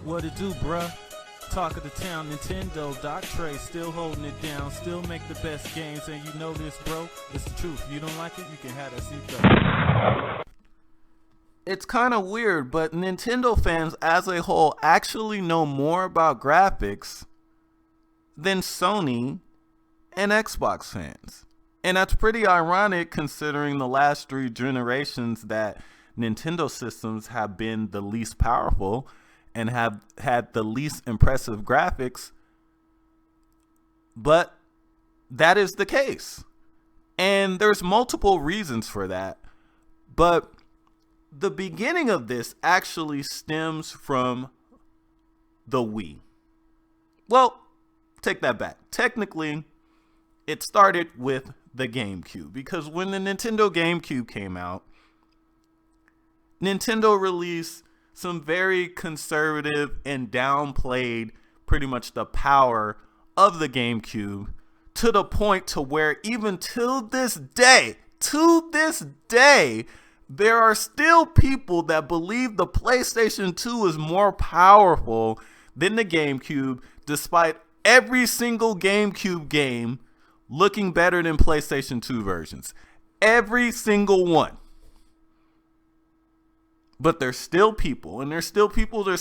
What it do, bruh? Talk of the town, Nintendo, Doc Trey still holding it down, still make the best games, and you know this, bro. It's the truth. If you don't like it, you can have that seatbelt. It's kind of weird, but Nintendo fans as a whole actually know more about graphics than Sony and Xbox fans. And that's pretty ironic considering the last 3 generations that Nintendo systems have been the least powerful and have had the least impressive graphics. But that is the case. And there's multiple reasons for that. But the beginning of this actually stems from the Wii. Well, take that back. Technically, it started with the GameCube, because when the Nintendo GameCube came out, Nintendo released some very conservative and downplayed pretty much the power of the GameCube to the point to where even to this day, there are still people that believe the PlayStation 2 is more powerful than the GameCube, despite every single GameCube game looking better than PlayStation 2 versions. Every single one. But there's still people, and there's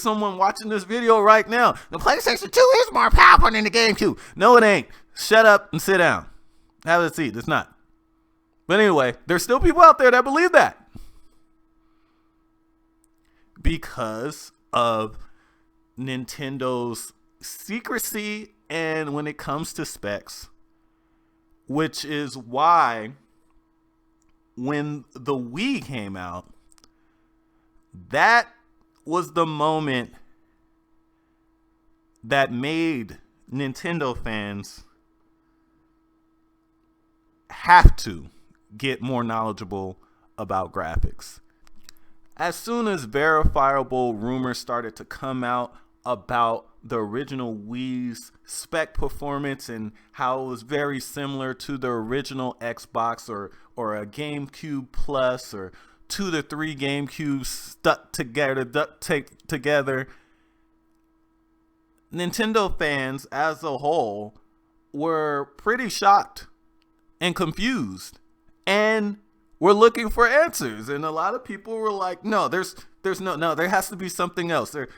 someone watching this video right now. The PlayStation 2 is more powerful than the GameCube. No, it ain't. Shut up and sit down. Have a seat. It's not. But anyway, there's still people out there that believe that. Because of Nintendo's secrecy and when it comes to specs, which is why when the Wii came out, that was the moment that made Nintendo fans have to get more knowledgeable about graphics. As soon as verifiable rumors started to come out about the original Wii's spec performance and how it was very similar to the original Xbox or a GameCube Plus or 2 to 3 GameCubes stuck together, duct taped together, Nintendo fans as a whole were pretty shocked and confused and were looking for answers. And a lot of people were like, no, there has to be something else. There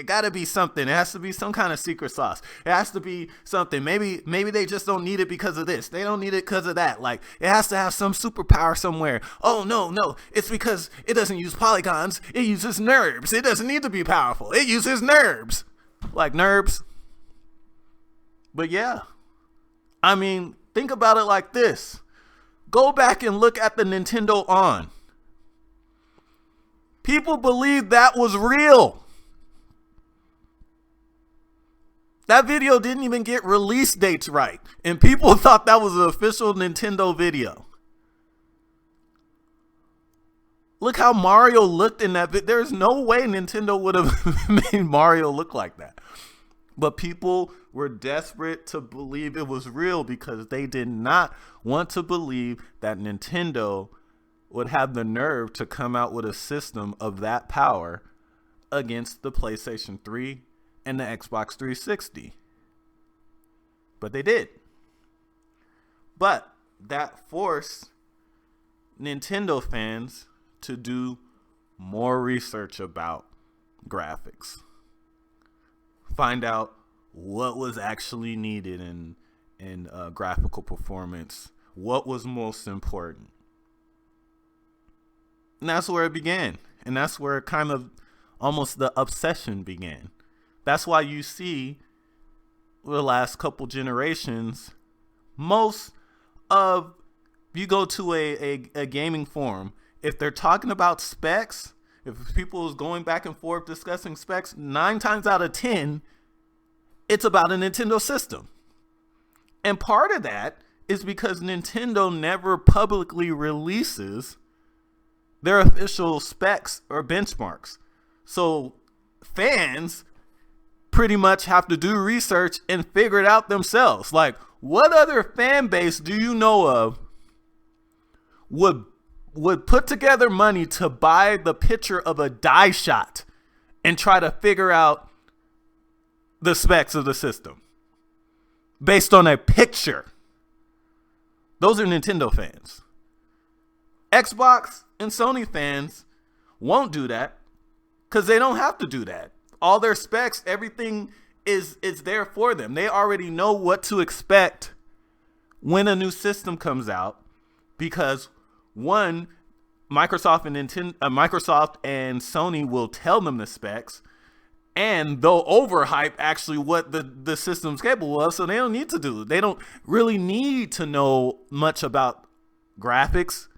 got to be something. It has to be some kind of secret sauce. It has to be something. Maybe they just don't need it because of this. They don't need it because of that. Like, it has to have some superpower somewhere. Oh, no. It's because it doesn't use polygons. It uses NURBS. It doesn't need to be powerful. It uses NURBS. Like NURBS. But yeah. I mean, think about it like this. Go back and look at the Nintendo On. People believed that was real. That video didn't even get release dates right, and people thought that was an official Nintendo video. Look how Mario looked in that video. There's no way Nintendo would have made Mario look like that. But people were desperate to believe it was real because they did not want to believe that Nintendo would have the nerve to come out with a system of that power against the PlayStation 3 and the Xbox 360. But they did. But that forced Nintendo fans to do more research about graphics. Find out what was actually needed in graphical performance, what was most important. And that's where it began. And that's where kind of almost the obsession began. That's why you see the last couple generations, most of, you go to a gaming forum, if they're talking about specs, if people is going back and forth discussing specs, 9 times out of 10, it's about a Nintendo system. And part of that is because Nintendo never publicly releases their official specs or benchmarks. So fans pretty much have to do research and figure it out themselves. Like, what other fan base do you know of would put together money to buy the picture of a die shot and try to figure out the specs of the system based on a picture. Those are Nintendo fans. Xbox and Sony fans won't do that because they don't have to do that. All their specs, everything is there for them. They already know what to expect when a new system comes out because one, Microsoft and Sony will tell them the specs, and they'll overhype actually what the system's capable of, so they don't need to do it. They don't really need to know much about graphics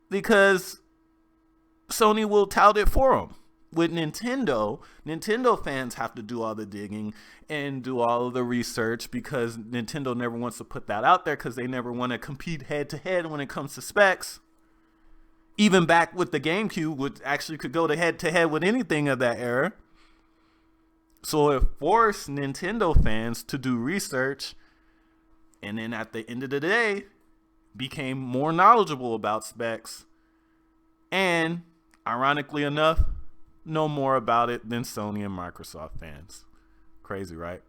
because Sony will tout it for them. With Nintendo fans have to do all the digging and do all of the research because Nintendo never wants to put that out there because they never want to compete head to head when it comes to specs. Even back with the GameCube, which actually could go to head with anything of that era. So it forced Nintendo fans to do research, and then at the end of the day, became more knowledgeable about specs, and ironically enough, know more about it than Sony and Microsoft fans. Crazy, right?